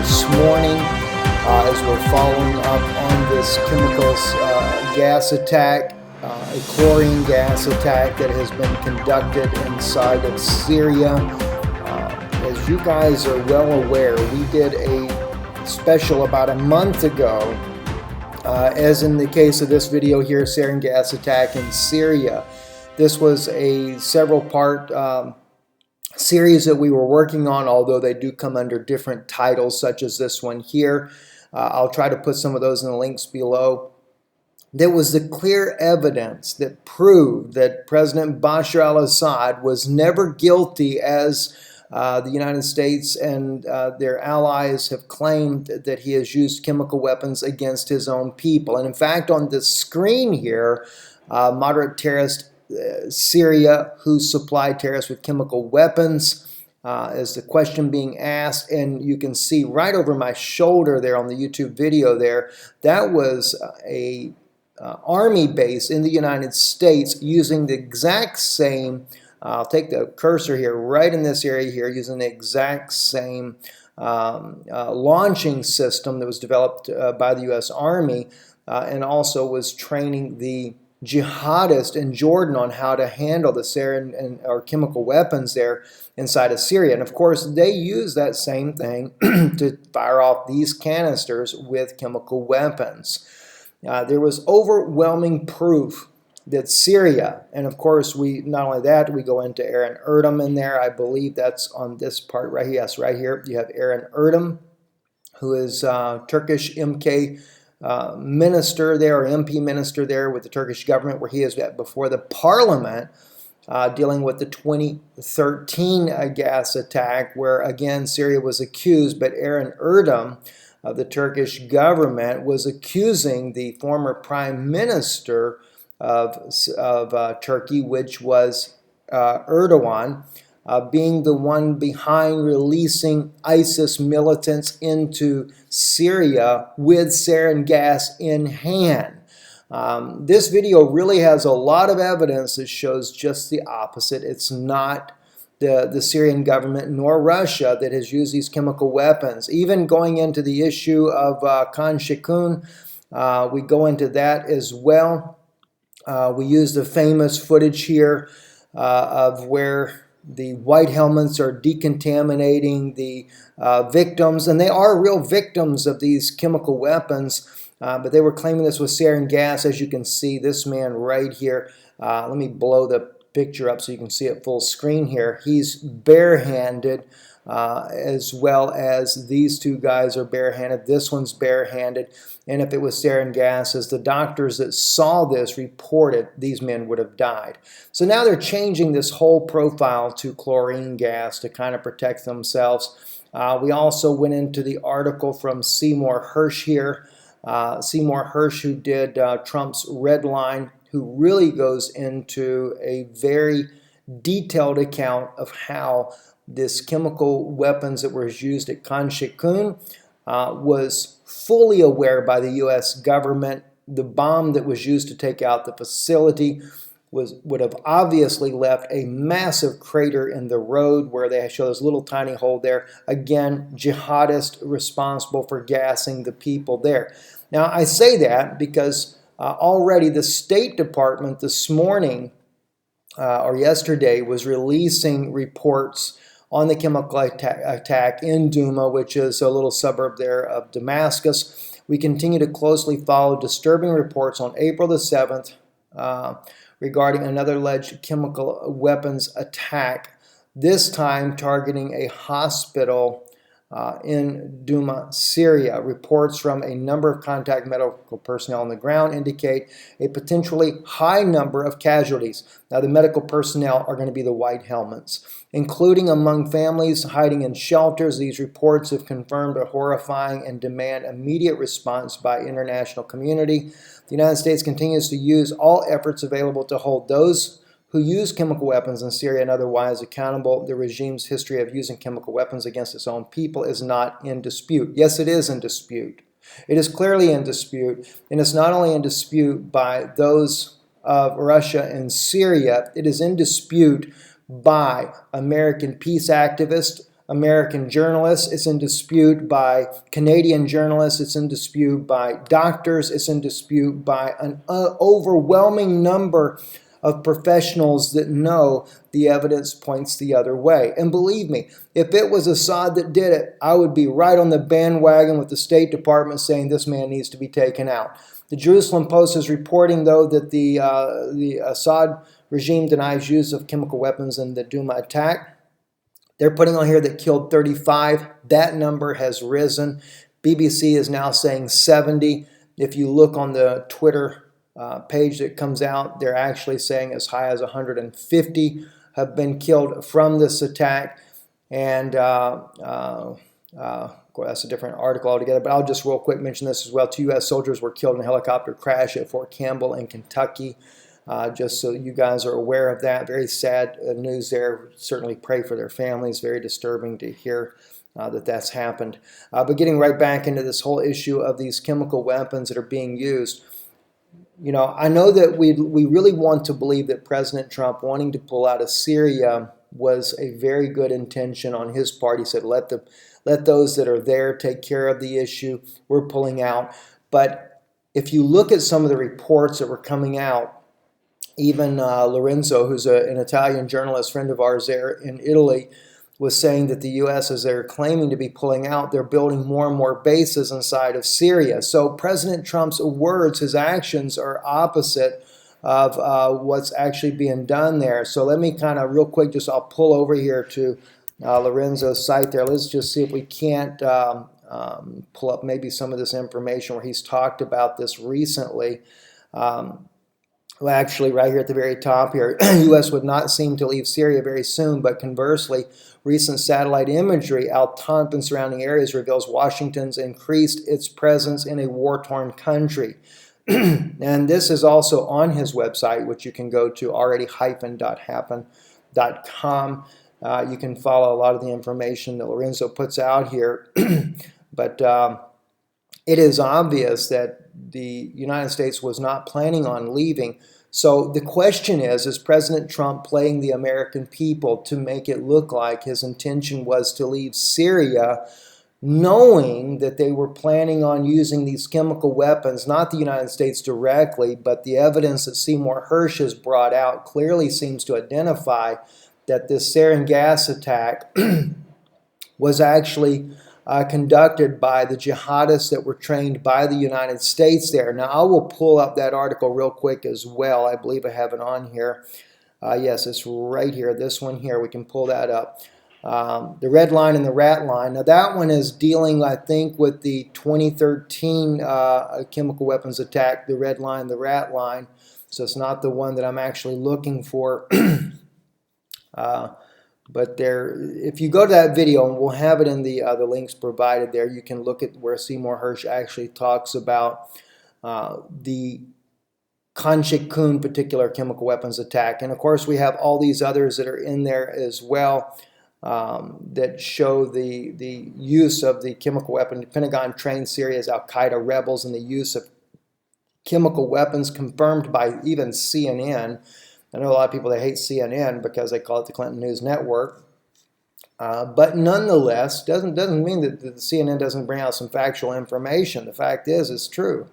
this morning as we're following up on this chemicals gas attack, a chlorine gas attack that has been conducted inside of Syria. As you guys are well aware, we did a special about a month ago, as in the case of this video here, sarin gas attack in Syria. This was a several-part series that we were working on, although they do come under different titles, such as this one here. I'll try to put some of those in the links below. There was the clear evidence that proved that President Bashar al-Assad was never guilty, as the United States and their allies have claimed that he has used chemical weapons against his own people. And in fact, on the screen here, moderate terrorist Syria, who supplied terrorists with chemical weapons, is the question being asked. And you can see right over my shoulder there on the YouTube video there, that was a army base in the United States using the exact same, I'll take the cursor here, right in this area here, using the exact same launching system that was developed by the U.S. Army, and also was training the jihadists in Jordan on how to handle the sarin or chemical weapons there inside of Syria. And of course, they use that same thing to fire off these canisters with chemical weapons. There was overwhelming proof that Syria, and of course, not only that, we go into Aaron Erdem in there. I believe that's on this part right here. Yes, right here. You have Aaron Erdem, who is Turkish MK minister there, or MP minister there with the Turkish government, where he is before the parliament dealing with the 2013 gas attack, where again Syria was accused, but Aaron Erdem of the Turkish government was accusing the former prime minister of Turkey, which was Erdogan, being the one behind releasing ISIS militants into Syria with sarin gas in hand. This video really has a lot of evidence that shows just the opposite. It's not the Syrian government nor Russia that has used these chemical weapons. Even going into the issue of Khan Sheikhoun, we go into that as well. We use the famous footage here of where the white helmets are decontaminating the victims, and they are real victims of these chemical weapons, but they were claiming this was sarin gas. As you can see, this man right here, let me blow the picture up so you can see it full screen here. He's barehanded, as well as these two guys are barehanded. This one's barehanded, and if it was sarin gas, as the doctors that saw this reported, these men would have died. So now they're changing this whole profile to chlorine gas to kind of protect themselves. We also went into the article from Seymour Hersh here. Seymour Hersh, who did Trump's Red Line, who really goes into a very detailed account of how this chemical weapons that were used at Khan Sheikhoun was fully aware by the U.S. government. The bomb that was used to take out the facility would have obviously left a massive crater in the road where they show this little tiny hole there. Again, jihadists responsible for gassing the people there. Now, I say that because already the State Department this morning or yesterday was releasing reports on the chemical attack in Douma, which is a little suburb there of Damascus. We continue to closely follow disturbing reports on April the 7th regarding another alleged chemical weapons attack, this time targeting a hospital in Douma, Syria. Reports from a number of contact medical personnel on the ground indicate a potentially high number of casualties. Now, the medical personnel are going to be the white helmets, including among families hiding in shelters. These reports have confirmed a horrifying and demand immediate response by international community. The United States continues to use all efforts available to hold those who use chemical weapons in Syria and otherwise accountable. The regime's history of using chemical weapons against its own people is not in dispute. Yes, it is in dispute. It is clearly in dispute, and it's not only in dispute by those of Russia and Syria, it is in dispute by American peace activists, American journalists. It's in dispute by Canadian journalists. It's in dispute by doctors. It's in dispute by an overwhelming number of professionals that know the evidence points the other way. And believe me, if it was Assad that did it, I would be right on the bandwagon with the State Department saying this man needs to be taken out. The Jerusalem Post is reporting, though, that the Assad regime denies use of chemical weapons in the Douma attack. They're putting on here that killed 35. That number has risen. BBC is now saying 70. If you look on the Twitter page that comes out, they're actually saying as high as 150 have been killed from this attack. And of course, that's a different article altogether, but I'll just real quick mention this as well. 2 U.S. soldiers were killed in a helicopter crash at Fort Campbell in Kentucky. Just so you guys are aware of that. Very sad news there. Certainly pray for their families. Very disturbing to hear that that's happened. But getting right back into this whole issue of these chemical weapons that are being used, you know, I know that we really want to believe that President Trump wanting to pull out of Syria was a very good intention on his part. He said, let those that are there take care of the issue. We're pulling out. But if you look at some of the reports that were coming out, even Lorenzo, who's an Italian journalist, friend of ours there in Italy, was saying that the U.S., as they're claiming to be pulling out, they're building more and more bases inside of Syria. So President Trump's words, his actions are opposite of what's actually being done there. So let me kind of real quick, I'll pull over here to Lorenzo's site there. Let's just see if we can't pull up maybe some of this information where he's talked about this recently. Well, actually, right here at the very top here, U.S. would not seem to leave Syria very soon, but conversely, recent satellite imagery out Tanp and surrounding areas reveals Washington's increased its presence in a war-torn country. And this is also on his website, which you can go to already-happen.com. You can follow a lot of the information that Lorenzo puts out here. But it is obvious that the United States was not planning on leaving. So the question is President Trump playing the American people to make it look like his intention was to leave Syria, knowing that they were planning on using these chemical weapons, not the United States directly, but the evidence that Seymour Hersh has brought out clearly seems to identify that this sarin gas attack was actually conducted by the jihadists that were trained by the United States there. Now, I will pull up that article real quick as well. I believe I have it on here. Yes, it's right here. This one here, we can pull that up. The red line and the rat line. Now, that one is dealing, I think, with the 2013 chemical weapons attack, the red line, the rat line. So it's not the one that I'm actually looking for. But there, if you go to that video, and we'll have it in the links provided there, you can look at where Seymour Hersh actually talks about the Khan Shaykhun particular chemical weapons attack. And of course, we have all these others that are in there as well that show the use of the chemical weapon. The Pentagon trained Syria's al-Qaeda rebels in the use of chemical weapons, confirmed by even CNN. I know a lot of people that hate CNN because they call it the Clinton News Network. But nonetheless, doesn't mean that the CNN doesn't bring out some factual information. The fact is, it's true.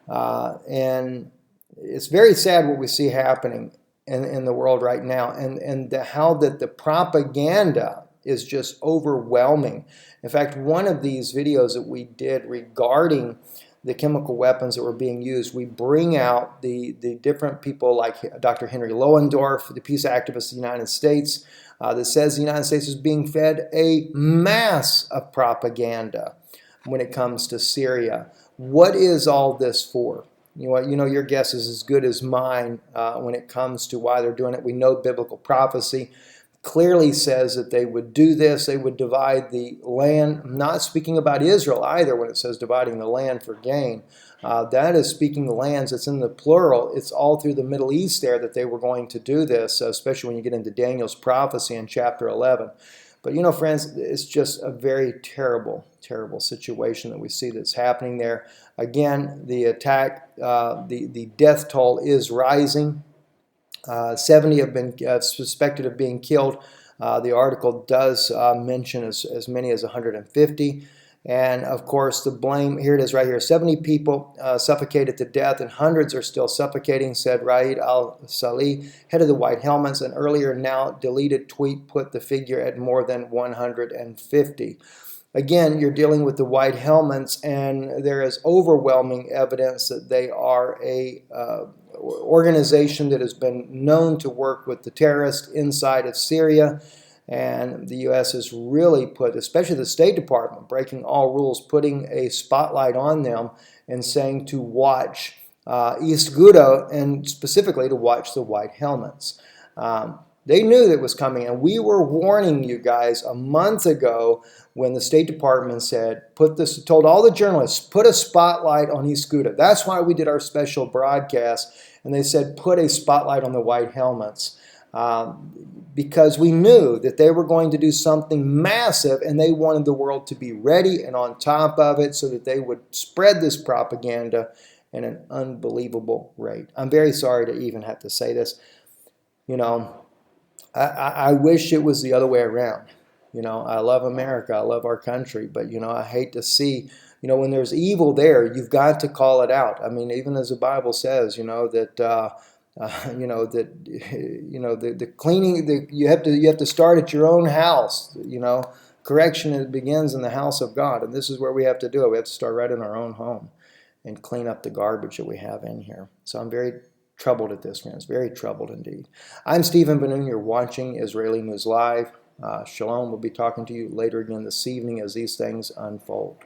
And it's very sad what we see happening in the world right now, and how that the propaganda is just overwhelming. In fact, one of these videos that we did regarding the chemical weapons that were being used, we bring out the different people like Dr. Henry Lohendorf, the peace activist of the United States, that says the United States is being fed a mass of propaganda when it comes to Syria. What is all this for? You know, your guess is as good as mine when it comes to why they're doing it. We know biblical prophecy clearly says that they would do this. They would divide the land. I'm not speaking about Israel either when it says dividing the land for gain. That is speaking the lands. It's in the plural. It's all through the Middle East there that they were going to do this, especially when you get into Daniel's prophecy in chapter 11. But, you know, friends, it's just a very terrible, terrible situation that we see that's happening there. Again, the attack, the death toll is rising. 70 have been suspected of being killed. The article does mention as many as 150. And of course, the blame, here it is right here, 70 people suffocated to death and hundreds are still suffocating, said Raid al-Salih, head of the White Helmets. An earlier now deleted tweet put the figure at more than 150. Again, you're dealing with the White Helmets, and there is overwhelming evidence that they are a organization that has been known to work with the terrorists inside of Syria. And the U.S. has really put, especially the State Department, breaking all rules, putting a spotlight on them and saying to watch East Ghouta, and specifically to watch the White Helmets. They knew that it was coming, and we were warning you guys a month ago when the State Department said, told all the journalists, put a spotlight on East Ghouta. That's why we did our special broadcast, and they said, put a spotlight on the White Helmets. Because we knew that they were going to do something massive, and they wanted the world to be ready and on top of it so that they would spread this propaganda at an unbelievable rate. I'm very sorry to even have to say this. You know, I wish it was the other way around. You know, I love America, I love our country, but, you know, I hate to see, you know, when there's evil there, you've got to call it out. I mean, even as the Bible says, you know, that the cleaning, you have to start at your own house. You know, correction begins in the house of God, and this is where we have to do it. We have to start right in our own home and clean up the garbage that we have in here. So I'm very troubled at this, friends. Very troubled indeed. I'm Stephen Ben-Nun. You're watching Israeli News Live. Shalom. We'll be talking to you later again this evening as these things unfold.